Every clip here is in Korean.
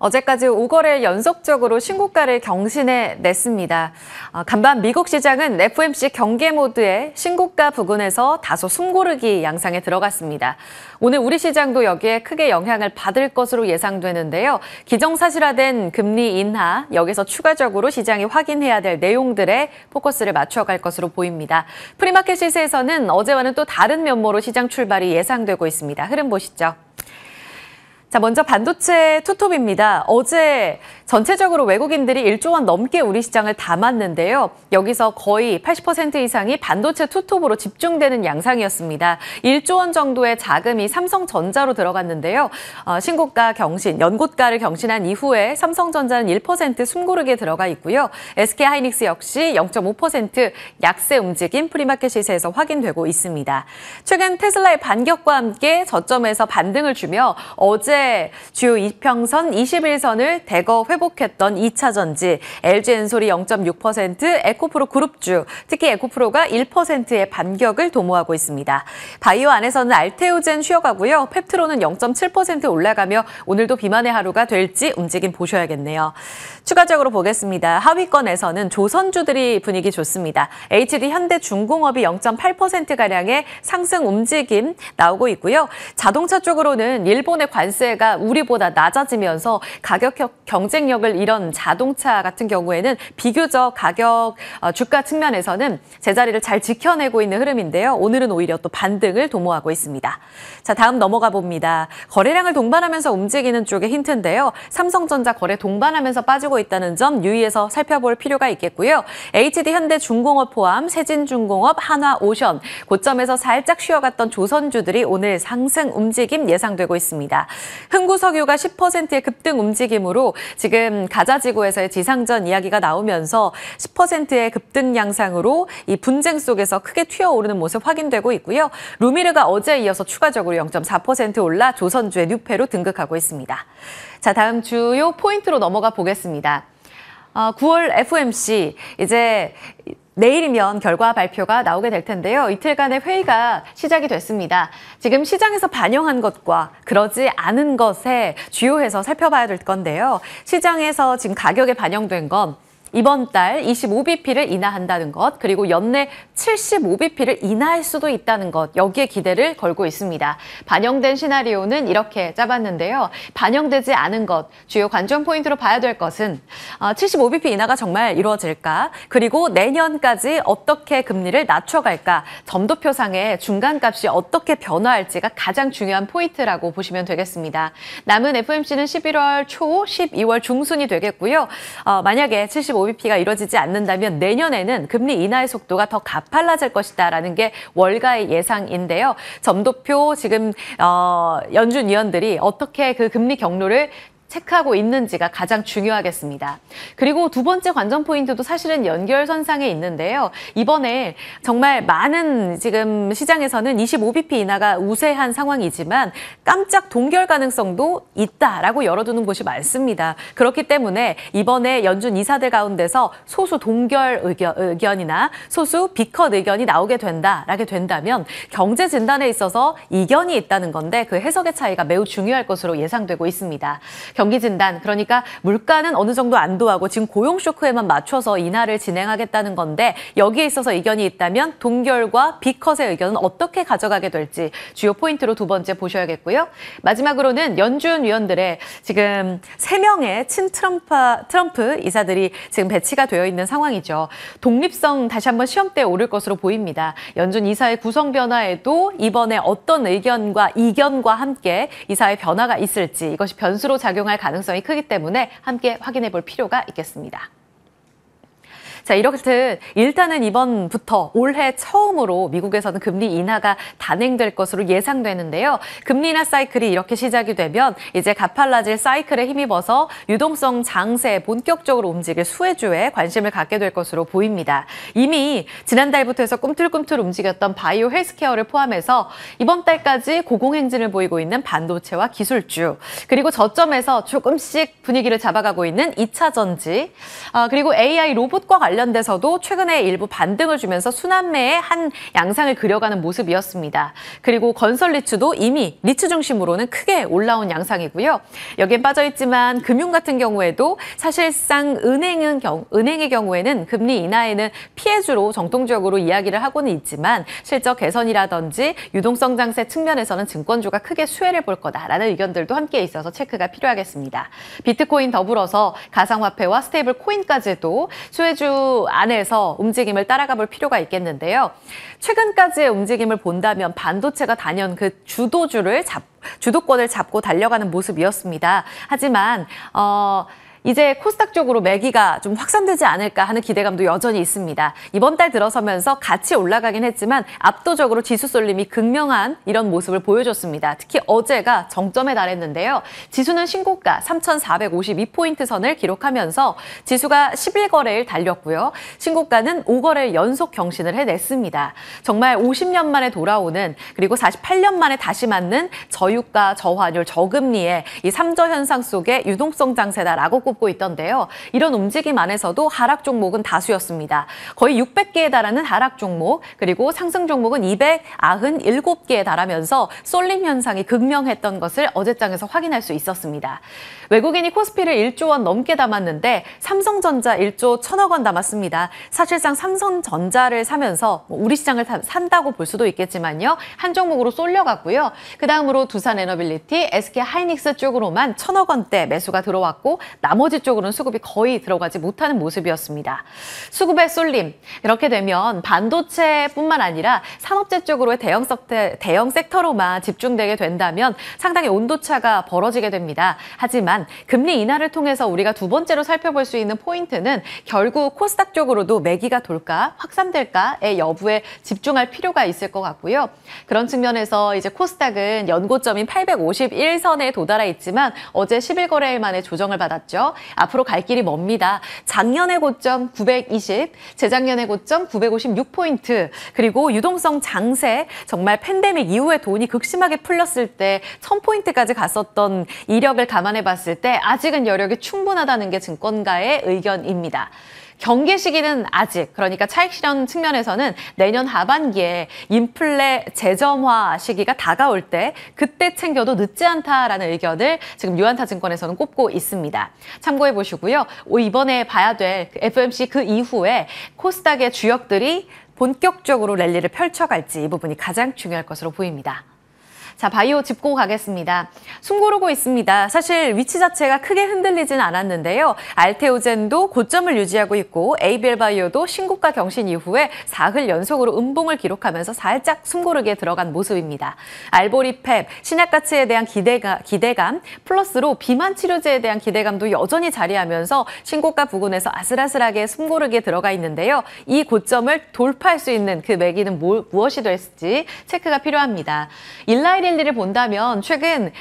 어제까지 5거래일 연속적으로 신고가를 경신해냈습니다. 간밤 미국 시장은 FOMC 경계 모드의 신고가 부근에서 다소 숨고르기 양상에 들어갔습니다. 오늘 우리 시장도 여기에 크게 영향을 받을 것으로 예상되는데요. 기정사실화된 금리 인하, 여기서 추가적으로 시장이 확인해야 될 내용들에 포커스를 맞춰갈 것으로 보입니다. 프리마켓 시세에서는 어제와는 또 다른 면모로 시장 출발이 예상되고 있습니다. 흐름 보시죠. 자, 먼저 반도체 투톱입니다. 어제 전체적으로 외국인들이 1조 원 넘게 우리 시장을 담았는데요. 여기서 거의 80% 이상이 반도체 투톱으로 집중되는 양상이었습니다. 1조 원 정도의 자금이 삼성전자로 들어갔는데요. 신고가 경신, 연고가를 경신한 이후에 삼성전자는 1% 숨고르게 들어가 있고요. SK하이닉스 역시 0.5% 약세 움직임 프리마켓 시세에서 확인되고 있습니다. 최근 테슬라의 반격과 함께 저점에서 반등을 주며 어제 주요 이평선 21선을 대거 회복했던 2차전지, LG엔솔이 0.6%, 에코프로 그룹주, 특히 에코프로가 1%의 반격을 도모하고 있습니다. 바이오 안에서는 알테오젠 쉬어가고요. 펩트로는 0.7% 올라가며 오늘도 비만의 하루가 될지 움직임 보셔야겠네요. 추가적으로 보겠습니다. 하위권에서는 조선주들이 분위기 좋습니다. HD 현대중공업이 0.8%가량의 상승 움직임 나오고 있고요. 자동차 쪽으로는 일본의 관세가 우리보다 낮아지면서 가격 경쟁력을 잃은 자동차 같은 경우에는 비교적 가격 주가 측면에서는 제자리를 잘 지켜내고 있는 흐름인데요. 오늘은 오히려 또 반등을 도모하고 있습니다. 자, 다음 넘어가 봅니다. 거래량을 동반하면서 움직이는 쪽의 힌트인데요. 삼성전자 거래 동반하면서 빠지고 있다는 점 유의해서 살펴볼 필요가 있겠고요. HD 현대중공업 포함 세진중공업, 한화오션, 고점에서 살짝 쉬어갔던 조선주들이 오늘 상승 움직임 예상되고 있습니다. 흥구석유가 10%의 급등 움직임으로 지금 가자지구에서의 지상전 이야기가 나오면서 10%의 급등 양상으로 이 분쟁 속에서 크게 튀어오르는 모습 확인되고 있고요. 루미르가 어제에 이어서 추가적으로 0.4% 올라 조선주의 뉴페로 등극하고 있습니다. 자, 다음 주요 포인트로 넘어가 보겠습니다. 9월 FOMC 이제 내일이면 결과 발표가 나오게 될 텐데요. 이틀간의 회의가 시작이 됐습니다. 지금 시장에서 반영한 것과 그러지 않은 것에 주요해서 살펴봐야 될 건데요. 시장에서 지금 가격에 반영된 건 이번 달 25bp를 인하한다는 것, 그리고 연내 75bp를 인하할 수도 있다는 것, 여기에 기대를 걸고 있습니다. 반영된 시나리오는 이렇게 짜봤는데요. 반영되지 않은 것, 주요 관전 포인트로 봐야 될 것은 75bp 인하가 정말 이루어질까, 그리고 내년까지 어떻게 금리를 낮춰갈까, 점도표상의 중간값이 어떻게 변화할지가 가장 중요한 포인트라고 보시면 되겠습니다. 남은 FOMC는 11월 초, 12월 중순이 되겠고요. 만약에 75bp가 이루어지지 않는다면 내년에는 금리 인하의 속도가 더 가팔라질 것이다라는 게 월가의 예상인데요. 점도표 지금 연준 위원들이 어떻게 그 금리 경로를 체크하고 있는지가 가장 중요하겠습니다. 그리고 두 번째 관전 포인트도 사실은 연결선상에 있는데요. 이번에 정말 많은 지금 시장에서는 25bp 인하가 우세한 상황이지만 깜짝 동결 가능성도 있다라고 열어두는 곳이 많습니다. 그렇기 때문에 이번에 연준 이사들 가운데서 소수 동결 의견이나 소수 비컷 의견이 나오게 된다면 경제 진단에 있어서 이견이 있다는 건데 그 해석의 차이가 매우 중요할 것으로 예상되고 있습니다. 경기 진단, 그러니까 물가는 어느 정도 안도하고 지금 고용 쇼크에만 맞춰서 인하를 진행하겠다는 건데 여기에 있어서 이견이 있다면 동결과 비컷의 의견은 어떻게 가져가게 될지 주요 포인트로 두 번째 보셔야겠고요. 마지막으로는 연준 위원들의 지금 3명의 친트럼프 이사들이 지금 배치가 되어 있는 상황이죠. 독립성 다시 한번 시험대에 오를 것으로 보입니다. 연준 이사의 구성 변화에도 이번에 어떤 의견과 이견과 함께 이사의 변화가 있을지 이것이 변수로 작용할 가능성이 크기 때문에 함께 확인해 볼 필요가 있겠습니다. 자, 이렇듯 일단은 이번부터 올해 처음으로 미국에서는 금리 인하가 단행될 것으로 예상되는데요. 금리 인하 사이클이 이렇게 시작이 되면 이제 가팔라질 사이클에 힘입어서 유동성 장세 본격적으로 움직일 수혜주에 관심을 갖게 될 것으로 보입니다. 이미 지난달부터 해서 꿈틀꿈틀 움직였던 바이오 헬스케어를 포함해서 이번 달까지 고공행진을 보이고 있는 반도체와 기술주, 그리고 저점에서 조금씩 분위기를 잡아가고 있는 2차 전지, 그리고 AI 로봇과 관련 관련돼서도 최근에 일부 반등을 주면서 순환매의 한 양상을 그려가는 모습이었습니다. 그리고 건설 리츠도 이미 리츠 중심으로는 크게 올라온 양상이고요. 여기엔 빠져있지만 금융 같은 경우에도 사실상 은행의 경우에는 금리 인하에는 피해주로 정통적으로 이야기를 하고는 있지만 실적 개선이라든지 유동성 장세 측면에서는 증권주가 크게 수혜를 볼 거다라는 의견들도 함께 있어서 체크가 필요하겠습니다. 비트코인 더불어서 가상화폐와 스테이블 코인까지도 수혜주 안에서 움직임을 따라가 볼 필요가 있겠는데요. 최근까지의 움직임을 본다면 반도체가 단연 그 주도권을 잡고 달려가는 모습이었습니다. 하지만 이제 코스닥 쪽으로 매기가 좀 확산되지 않을까 하는 기대감도 여전히 있습니다. 이번 달 들어서면서 같이 올라가긴 했지만 압도적으로 지수 쏠림이 극명한 이런 모습을 보여줬습니다. 특히 어제가 정점에 달했는데요. 지수는 신고가 3,452포인트 선을 기록하면서 지수가 11거래일 달렸고요. 신고가는 5거래일 연속 경신을 해냈습니다. 정말 50년 만에 돌아오는 그리고 48년 만에 다시 맞는 저유가, 저환율, 저금리의 이 3저 현상 속의 유동성 장세다라고 고 있던데요. 이런 움직임 안에서도 하락 종목은 다수였습니다. 거의 600개에 달하는 하락 종목, 그리고 상승 종목은 297개에 달하면서 쏠림 현상이 극명했던 것을 어제장에서 확인할 수 있었습니다. 외국인이 코스피를 1조 원 넘게 담았는데 삼성전자 1조 1,000억 원 담았습니다. 사실상 삼성전자를 사면서 우리 시장을 산다고 볼 수도 있겠지만요. 한 종목으로 쏠려갔고요. 그 다음으로 두산에너빌리티, SK하이닉스 쪽으로만 1,000억 원대 매수가 들어왔고 나머지 쪽으로는 수급이 거의 들어가지 못하는 모습이었습니다. 수급의 쏠림, 이렇게 되면 반도체뿐만 아니라 산업재 쪽으로의 대형 섹터로만 집중되게 된다면 상당히 온도차가 벌어지게 됩니다. 하지만 금리 인하를 통해서 우리가 두 번째로 살펴볼 수 있는 포인트는 결국 코스닥 쪽으로도 매기가 돌까, 확산될까의 여부에 집중할 필요가 있을 것 같고요. 그런 측면에서 이제 코스닥은 연고점인 851선에 도달해 있지만 어제 11거래일 만에 조정을 받았죠. 앞으로 갈 길이 멉니다. 작년의 고점 920, 재작년의 고점 956포인트, 그리고 유동성 장세, 정말 팬데믹 이후에 돈이 극심하게 풀렸을 때 1000포인트까지 갔었던 이력을 감안해 봤을 때 아직은 여력이 충분하다는 게 증권가의 의견입니다. 경계 시기는 아직, 그러니까 차익 실현 측면에서는 내년 하반기에 인플레 재점화 시기가 다가올 때 그때 챙겨도 늦지 않다라는 의견을 지금 유한타 증권에서는 꼽고 있습니다. 참고해 보시고요. 이번에 봐야 될 FOMC 그 이후에 코스닥의 주역들이 본격적으로 랠리를 펼쳐갈지 이 부분이 가장 중요할 것으로 보입니다. 자, 바이오 짚고 가겠습니다. 숨 고르고 있습니다. 사실 위치 자체가 크게 흔들리진 않았는데요. 알테오젠도 고점을 유지하고 있고 에이비엘 바이오도 신고가 경신 이후에 4흘 연속으로 음봉을 기록하면서 살짝 숨 고르기에 들어간 모습입니다. 알보리펩, 신약 가치에 대한 기대감, 플러스로 비만 치료제에 대한 기대감도 여전히 자리하면서 신고가 부근에서 아슬아슬하게 숨 고르기에 들어가 있는데요. 이 고점을 돌파할 수 있는 그 매기는 무엇이 될지 체크가 필요합니다. 일라이릴리를 본다면 최근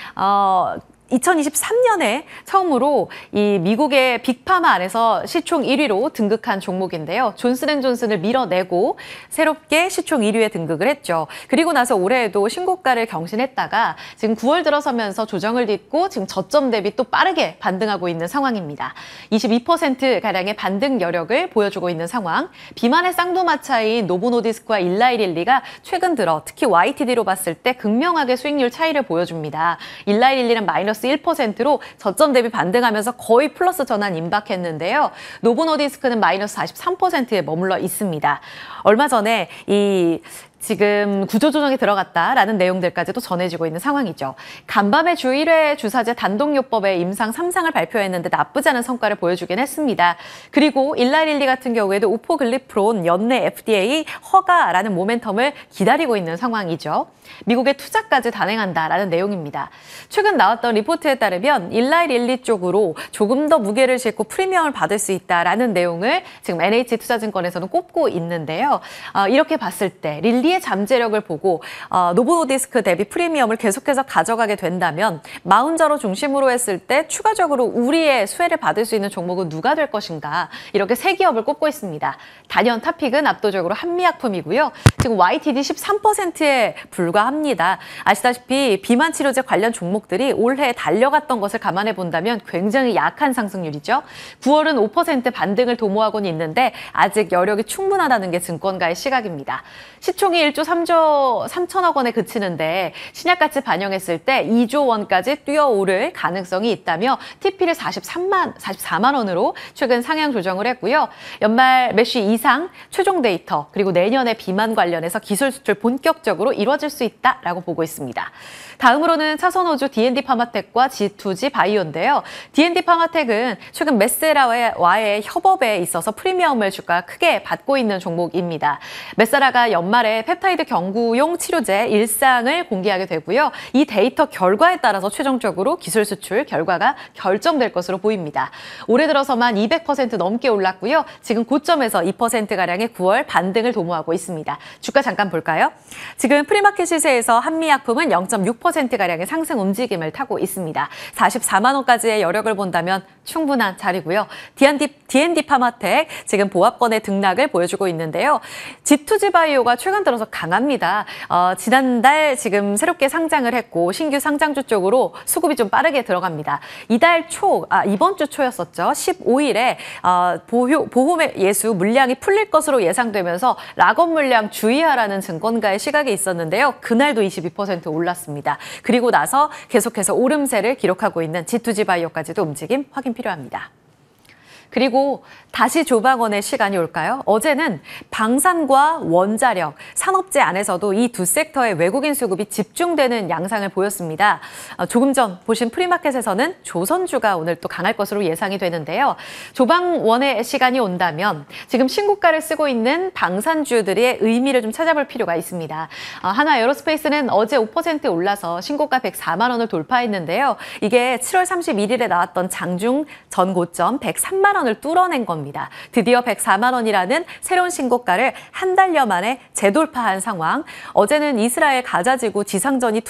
2023년에 처음으로 이 미국의 빅파마 안에서 시총 1위로 등극한 종목인데요. 존슨앤존슨을 밀어내고 새롭게 시총 1위에 등극을 했죠. 그리고 나서 올해에도 신고가를 경신했다가 지금 9월 들어서면서 조정을 딛고 지금 저점 대비 또 빠르게 반등하고 있는 상황입니다. 22%가량의 반등 여력을 보여주고 있는 상황. 비만의 쌍두마차인 노보노디스크와 일라이릴리가 최근 들어 특히 YTD로 봤을 때 극명하게 수익률 차이를 보여줍니다. 일라이릴리는 마이너스 1%로 저점 대비 반등하면서 거의 플러스 전환 임박했는데요. 노보노디스크는 마이너스 43%에 머물러 있습니다. 얼마 전에 지금 구조조정에 들어갔다라는 내용들까지도 전해지고 있는 상황이죠. 간밤에 주 1회 주사제 단독요법의 임상 3상을 발표했는데 나쁘지 않은 성과를 보여주긴 했습니다. 그리고 일라릴리 같은 경우에도 우포글리프론 연내 FDA 허가라는 모멘텀을 기다리고 있는 상황이죠. 미국의 투자까지 단행한다라는 내용입니다. 최근 나왔던 리포트에 따르면 일라릴리 쪽으로 조금 더 무게를 싣고 프리미엄을 받을 수 있다라는 내용을 지금 NH투자증권에서는 꼽고 있는데요. 이렇게 봤을 때 릴리 우리의 잠재력을 보고 노보노디스크 대비 프리미엄을 계속해서 가져가게 된다면 마운저로 중심으로 했을 때 추가적으로 우리의 수혜를 받을 수 있는 종목은 누가 될 것인가 이렇게 세 기업을 꼽고 있습니다. 단연 탑픽은 압도적으로 한미약품이고요. 지금 YTD 13%에 불과합니다. 아시다시피 비만 치료제 관련 종목들이 올해 달려갔던 것을 감안해 본다면 굉장히 약한 상승률이죠. 9월은 5% 반등을 도모하고는 있는데 아직 여력이 충분하다는 게 증권가의 시각입니다. 시총이 1조 3천억 원에 그치는데 신약가치 반영했을 때 2조 원까지 뛰어오를 가능성이 있다며 TP를 44만 원으로 최근 상향 조정을 했고요. 연말 매시 이상 최종 데이터 그리고 내년에 비만 관련해서 기술 수출 본격적으로 이루어질 수 있다라고 보고 있습니다. 다음으로는 차선호주 D&D 파마텍과 G2G 바이오인데요. D&D 파마텍은 최근 메세라와의 협업에 있어서 프리미엄을 주가 크게 받고 있는 종목입니다. 메세라가 연말에 펩타이드 경구용 치료제 일상을 공개하게 되고요. 이 데이터 결과에 따라서 최종적으로 기술 수출 결과가 결정될 것으로 보입니다. 올해 들어서만 200% 넘게 올랐고요. 지금 고점에서 2%가량의 9월 반등을 도모하고 있습니다. 주가 잠깐 볼까요? 지금 프리마켓 시세에서 한미약품은 0.6%가량의 상승 움직임을 타고 있습니다. 44만 원까지의 여력을 본다면 충분한 자리고요. D&D 파마텍 지금 보합권의 등락을 보여주고 있는데요. G2G 바이오가 최근 들어서 강합니다. 지난달 지금 새롭게 상장을 했고 신규 상장주 쪽으로 수급이 좀 빠르게 들어갑니다. 이번 주 초였었죠. 15일에 보험의 예수 물량이 풀릴 것으로 예상되면서 락업 물량 주의하라는 증권가의 시각이 있었는데요. 그날도 22% 올랐습니다. 그리고 나서 계속해서 오름세를 기록하고 있는 G2G 바이오까지도 움직임 확인 필요합니다. 그리고 다시 조방원의 시간이 올까요? 어제는 방산과 원자력, 산업재 안에서도 이 두 섹터의 외국인 수급이 집중되는 양상을 보였습니다. 조금 전 보신 프리마켓에서는 조선주가 오늘 또 강할 것으로 예상이 되는데요. 조방원의 시간이 온다면 지금 신고가를 쓰고 있는 방산주들의 의미를 좀 찾아볼 필요가 있습니다. 하나 에어로스페이스는 어제 5% 올라서 신고가 104만 원을 돌파했는데요. 이게 7월 31일에 나왔던 장중 전 고점 103만 원을 뚫어낸 겁니다. 드디어 104만 원이라는 새로운 신고가를 한 달여 만에 재돌파한 상황. 어제는 이스라엘 가자지구 지상전이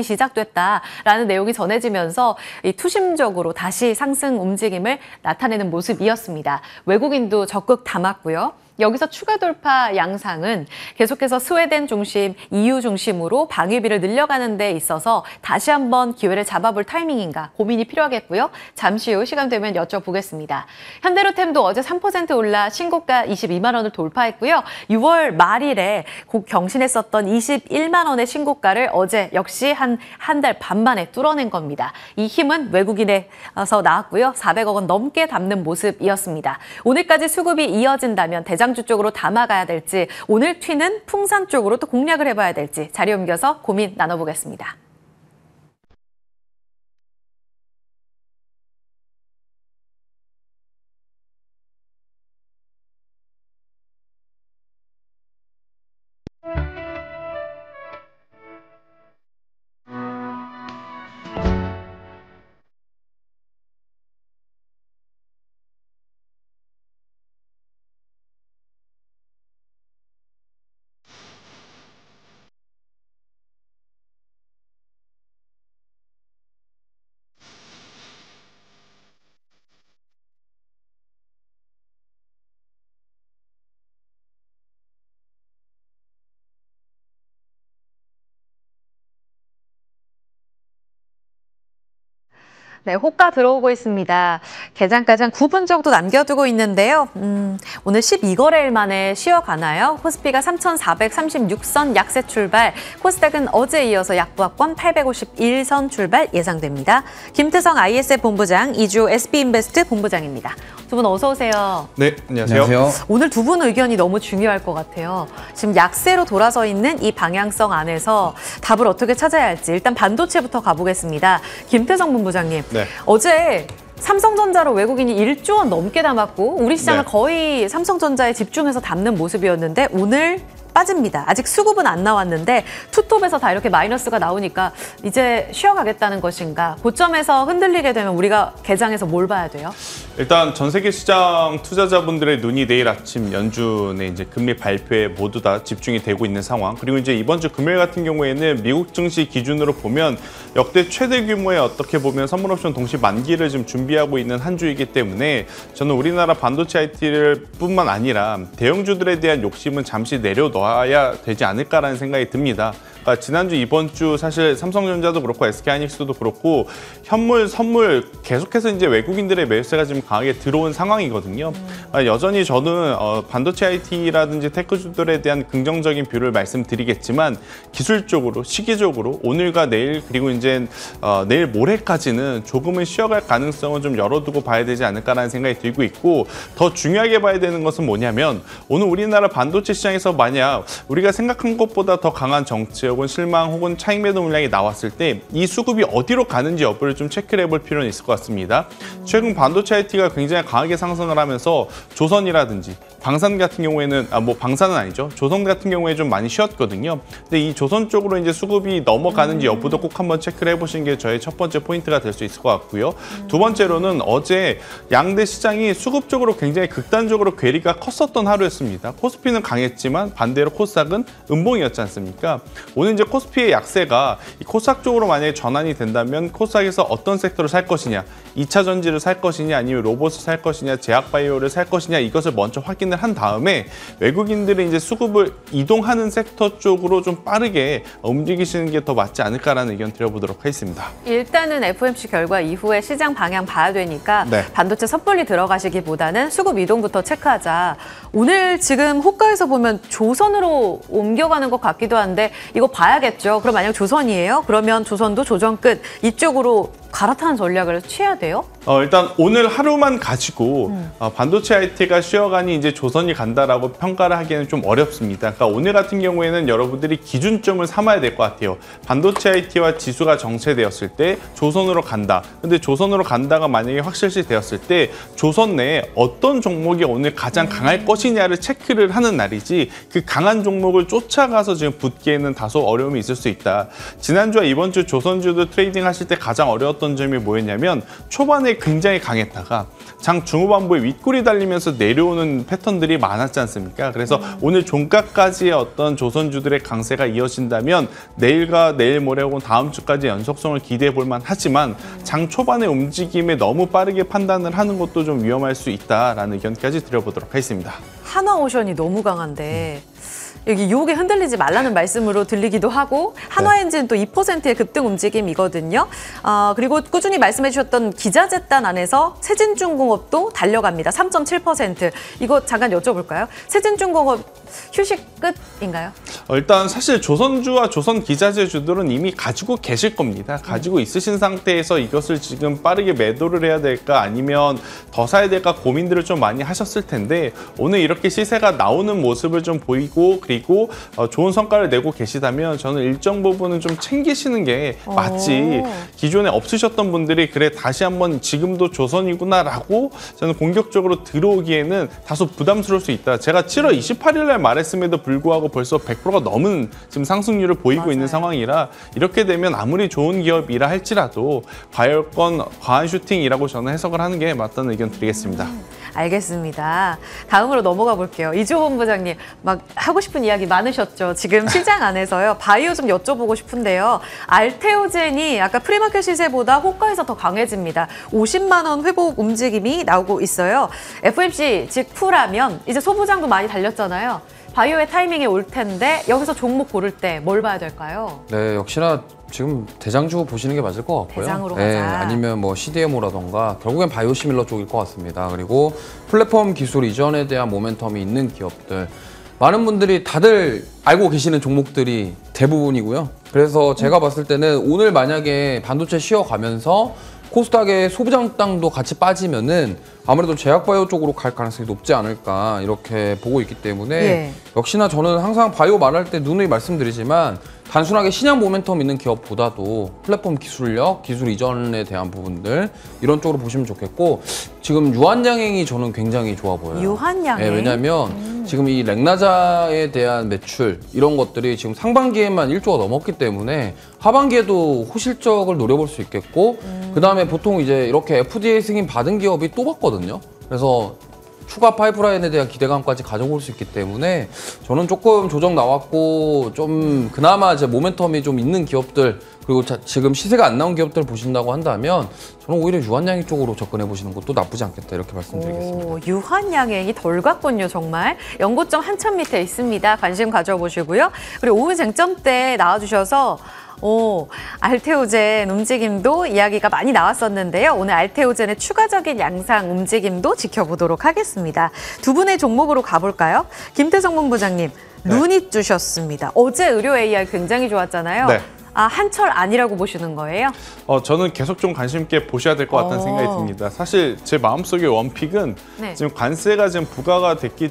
시작됐다라는 내용이 전해지면서 투심적으로 다시 상승 움직임을 나타내는 모습이었습니다. 외국인도 적극 담았고요. 여기서 추가 돌파 양상은 계속해서 스웨덴 중심, EU 중심으로 방위비를 늘려가는 데 있어서 다시 한번 기회를 잡아볼 타이밍인가 고민이 필요하겠고요. 잠시 후 시간 되면 여쭤보겠습니다. 현대로템도 어제 3% 올라 신고가 22만 원을 돌파했고요. 6월 말일에 곧 경신했었던 21만 원의 신고가를 어제 역시 한 달 반 만에 뚫어낸 겁니다. 이 힘은 외국인에서 나왔고요. 400억 원 넘게 담는 모습이었습니다. 오늘까지 수급이 이어진다면 대장주 쪽으로 담아가야 될지, 오늘 튀는 풍산 쪽으로 또 공략을 해봐야 될지 자리 옮겨서 고민 나눠보겠습니다. 네, 호가 들어오고 있습니다. 개장까지 한 9분 정도 남겨두고 있는데요. 오늘 12거래일 만에 쉬어가나요? 코스피가 3,436선 약세 출발, 코스닥은 어제 이어서 약보합권 851선 출발 예상됩니다. 김태성 ISF 본부장, 이주 SB인베스트 본부장입니다. 두 분 어서 오세요. 네, 안녕하세요. 오늘 두 분 의견이 너무 중요할 것 같아요. 지금 약세로 돌아서 있는 이 방향성 안에서 답을 어떻게 찾아야 할지 일단 반도체부터 가보겠습니다. 김태성 본부장님, 네. 어제 삼성전자로 외국인이 1조 원 넘게 담았고 우리 시장을 거의 삼성전자에 집중해서 담는 모습이었는데 오늘 빠집니다. 아직 수급은 안 나왔는데 투톱에서 다 이렇게 마이너스가 나오니까 이제 쉬어가겠다는 것인가? 고점에서 흔들리게 되면 우리가 개장해서 뭘 봐야 돼요? 일단 전 세계 시장 투자자분들의 눈이 내일 아침 연준의 이제 금리 발표에 모두 다 집중이 되고 있는 상황. 그리고 이제 이번 주 금요일 같은 경우에는 미국 증시 기준으로 보면 역대 최대 규모의 어떻게 보면 선물 옵션 동시 만기를 지금 준비하고 있는 한 주이기 때문에 저는 우리나라 반도체 IT를 뿐만 아니라 대형주들에 대한 욕심은 잠시 내려놓아야 되지 않을까라는 생각이 듭니다. 그러니까 지난주 이번 주 사실 삼성전자도 그렇고 SK하이닉스도 그렇고 현물, 선물 계속해서 이제 외국인들의 매수세가 지금 강하게 들어온 상황이거든요. 여전히 저는 반도체 IT라든지 테크주들에 대한 긍정적인 뷰를 말씀드리겠지만 기술적으로, 시기적으로 오늘과 내일 그리고 이제 내일 모레까지는 조금은 쉬어갈 가능성을 좀 열어두고 봐야 되지 않을까라는 생각이 들고 있고 더 중요하게 봐야 되는 것은 뭐냐면 오늘 우리나라 반도체 시장에서 만약 우리가 생각한 것보다 더 강한 정체 혹은 실망 혹은 차익 매도 물량이 나왔을 때 이 수급이 어디로 가는지 여부를 좀 체크를 해볼 필요는 있을 것 같습니다. 최근 반도체 IT가 굉장히 강하게 상승을 하면서 조선이라든지 방산 같은 경우에는 방산은 아니죠. 조선 같은 경우에 좀 많이 쉬었거든요. 근데 이 조선 쪽으로 이제 수급이 넘어가는지 여부도 꼭 한번 체크를 해보시는 게 저의 첫 번째 포인트가 될 수 있을 것 같고요. 두 번째로는 어제 양대 시장이 수급적으로 굉장히 극단적으로 괴리가 컸었던 하루였습니다. 코스피는 강했지만 반대로 코스닥은 음봉이었지 않습니까? 오늘 이제 코스피의 약세가 이 코스닥 쪽으로 만약에 전환이 된다면 코스닥에서 어떤 섹터를 살 것이냐, 2차 전지를 살 것이냐, 아니면 로봇을 살 것이냐, 제약바이오를 살 것이냐 이것을 먼저 확인을 한 다음에 외국인들이 이제 수급을 이동하는 섹터 쪽으로 좀 빠르게 움직이시는 게 더 맞지 않을까라는 의견 드려보도록 하겠습니다. 일단은 FOMC 결과 이후에 시장 방향 봐야 되니까 네. 반도체 섣불리 들어가시기보다는 수급 이동부터 체크하자. 오늘 지금 호가에서 보면 조선으로 옮겨가는 것 같기도 한데 이거 봐야겠죠. 그럼 만약 조선이에요? 그러면 조선도 조정 끝 이쪽으로 갈아타는 전략을 취해야 돼요? 일단 오늘 하루만 가지고 반도체 IT가 쉬어가니 이제 조선이 간다라고 평가를 하기에는 좀 어렵습니다. 그러니까 오늘 같은 경우에는 여러분들이 기준점을 삼아야 될 것 같아요. 반도체 IT와 지수가 정체되었을 때 조선으로 간다. 근데 조선으로 간다가 만약에 확실시 되었을 때 조선 내에 어떤 종목이 오늘 가장 강할 것이냐를 체크를 하는 날이지 그 강한 종목을 쫓아가서 지금 붙기에는 다소 어려움이 있을 수 있다. 지난주와 이번 주 조선주도 트레이딩 하실 때 가장 어려웠던 점이 뭐였냐면 초반에 굉장히 강했다가 장 중후반부에 윗골이 달리면서 내려오는 패턴들이 많았지 않습니까? 그래서 오늘 종가까지의 어떤 조선주들의 강세가 이어진다면 내일과 내일 모레 혹은 다음 주까지 연속성을 기대해 볼 만하지만 장 초반의 움직임에 너무 빠르게 판단을 하는 것도 좀 위험할 수 있다라는 의견까지 드려보도록 하겠습니다. 한화오션이 너무 강한데 여기 유혹에 흔들리지 말라는 말씀으로 들리기도 하고 한화엔진 또 2%의 급등 움직임이거든요. 그리고 꾸준히 말씀해 주셨던 기자재단 안에서 세진중공업도 달려갑니다. 3.7%. 이거 잠깐 여쭤볼까요? 세진중공업 휴식 끝인가요? 일단 사실 조선주와 조선 기자재주들은 이미 가지고 계실 겁니다. 가지고 있으신 상태에서 이것을 지금 빠르게 매도를 해야 될까 아니면 더 사야 될까 고민들을 좀 많이 하셨을 텐데 오늘 이렇게 시세가 나오는 모습을 좀 보이고 그리고 좋은 성과를 내고 계시다면 저는 일정 부분은 좀 챙기시는 게 맞지. 기존에 없으셨던 분들이 그래 다시 한번 지금도 조선이구나라고 저는 공격적으로 들어오기에는 다소 부담스러울 수 있다. 제가 7월 28일 날 말했음에도 불구하고 벌써 100%가 넘은 지금 상승률을 보이고 맞아요. 있는 상황이라 이렇게 되면 아무리 좋은 기업이라 할지라도 과열권 과한 슈팅이라고 저는 해석을 하는 게 맞다는 의견 드리겠습니다. 알겠습니다. 다음으로 넘어가 볼게요. 이주호 본부장님, 막 하고 싶은 이야기 많으셨죠? 지금 시장 안에서요. 바이오 좀 여쭤보고 싶은데요. 알테오젠이 아까 프리마켓 시세보다 호가에서 더 강해집니다. 50만 원 회복 움직임이 나오고 있어요. FOMC 직후라면 이제 소부장도 많이 달렸잖아요. 바이오의 타이밍이 올 텐데 여기서 종목 고를 때 뭘 봐야 될까요? 네, 역시나 지금 대장주 보시는 게 맞을 것 같고요. 대장으로 네, 가자. 아니면 뭐 CDMO라던가 결국엔 바이오시밀러 쪽일 것 같습니다. 그리고 플랫폼 기술 이전에 대한 모멘텀이 있는 기업들 많은 분들이 다들 알고 계시는 종목들이 대부분이고요. 그래서 제가 봤을 때는 오늘 만약에 반도체 쉬어가면서 코스닥의 소부장당도 같이 빠지면은 아무래도 제약바이오 쪽으로 갈 가능성이 높지 않을까 이렇게 보고 있기 때문에 예. 역시나 저는 항상 바이오 말할 때 누누이 말씀드리지만 단순하게 신약 모멘텀 있는 기업보다도 플랫폼 기술력, 기술 이전에 대한 부분들 이런 쪽으로 보시면 좋겠고 지금 유한양행이 저는 굉장히 좋아 보여요. 유한양행? 네, 왜냐하면 지금 이 렉나자에 대한 매출 이런 것들이 지금 상반기에만 1조가 넘었기 때문에 하반기에도 호실적을 노려볼 수 있겠고 그다음에 보통 이제 이렇게 FDA 승인 받은 기업이 또 받거든요. 그래서 추가 파이프라인에 대한 기대감까지 가져올 수 있기 때문에 저는 조금 조정 나왔고 좀 그나마 이제 모멘텀이 좀 있는 기업들 그리고 지금 시세가 안 나온 기업들 보신다고 한다면 저는 오히려 유한양행 쪽으로 접근해 보시는 것도 나쁘지 않겠다 이렇게 말씀드리겠습니다. 오, 유한양행이 덜 갔군요, 정말. 연고점 한참 밑에 있습니다. 관심 가져보시고요. 그리고 오후 쟁점때 나와주셔서 알테오젠 움직임도 이야기가 많이 나왔었는데요. 오늘 알테오젠의 추가적인 양상 움직임도 지켜보도록 하겠습니다. 두 분의 종목으로 가볼까요? 김태성 본부장님, 루닛 주셨습니다. 어제 의료 AI 굉장히 좋았잖아요. 네. 한철 아니라고 보시는 거예요? 저는 계속 좀 관심 있게 보셔야 될 것 같다는 생각이 듭니다. 사실 제 마음속의 원픽은 네. 지금 관세가 지금 부각이 됐기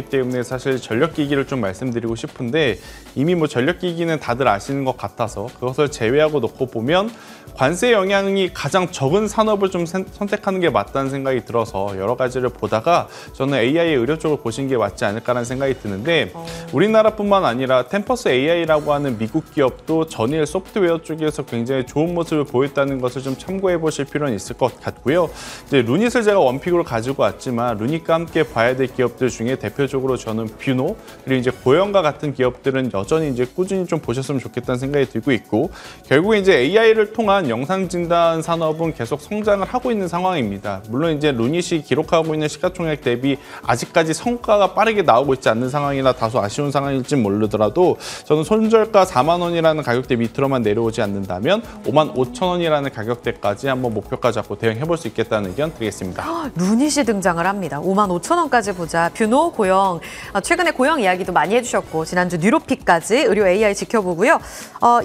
때문에 사실 전력기기를 좀 말씀드리고 싶은데 이미 뭐 전력기기는 다들 아시는 것 같아서 그것을 제외하고 놓고 보면 관세 영향이 가장 적은 산업을 좀 선택하는 게 맞다는 생각이 들어서 여러 가지를 보다가 저는 AI 의료 쪽을 보신 게 맞지 않을까라는 생각이 드는데 우리나라뿐만 아니라 템퍼스 AI라고 하는 미국 기업도 전일 소프트웨어 쪽에서 굉장히 좋은 모습을 보였다는 것을 좀 참고해 보실 필요는 있을 것 같고요. 이제 루닛을 제가 원픽으로 가지고 왔지만 루닛과 함께 봐야 될 기업들 중에 대표적으로 저는 뷰노 그리고 이제 고영과 같은 기업들은 여전히 이제 꾸준히 좀 보셨으면 좋겠다는 생각이 들고 있고 결국에 이제 AI를 통한 영상 진단 산업은 계속 성장을 하고 있는 상황입니다. 물론 이제 루닛이 기록하고 있는 시가총액 대비 아직까지 성과가 빠르게 나오고 있지 않는 상황이라 다소 아쉬운 상황일지 모르더라도 저는 손절가 4만 원이라는 가격대 밑으로만 내려오지 않는다면 5만 5천 원이라는 가격대까지 한번 목표까지 잡고 대응해볼 수 있겠다는 의견 드리겠습니다. 루닛이 등장을 합니다. 5만 5천 원까지 보자. 뷰노, 고영. 최근에 고영 이야기도 많이 해주셨고 지난주 뉴로픽까지 의료 AI 지켜보고요.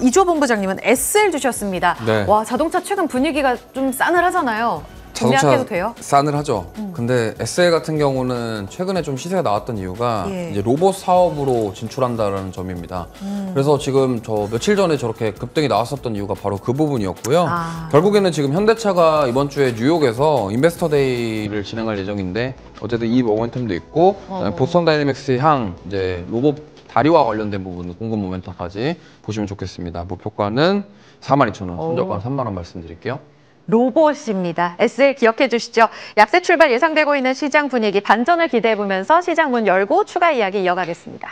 이주호 본부장님은 SL 주셨습니다. 네. 와, 자동차 최근 분위기가 좀 싸늘하잖아요. 분양해도 돼요? 싸늘하죠. 근데 SL 같은 경우는 최근에 좀 시세가 나왔던 이유가 예. 이제 로봇 사업으로 진출한다는 점입니다. 그래서 지금 저 며칠 전에 저렇게 급등이 나왔었던 이유가 바로 그 부분이었고요. 결국에는 지금 현대차가 이번 주에 뉴욕에서 인베스터 데이를 진행할 예정인데 어쨌든 이 모멘텀도 있고 보스턴 다이내믹스 향 이제 로봇 다리와 관련된 부분 공급 모멘텀까지 보시면 좋겠습니다. 목표가는 42,000원, 손절가는 3만 원 말씀드릴게요. 로봇입니다. SL 기억해 주시죠. 약세 출발 예상되고 있는 시장 분위기 반전을 기대해보면서 시장 문 열고 추가 이야기 이어가겠습니다.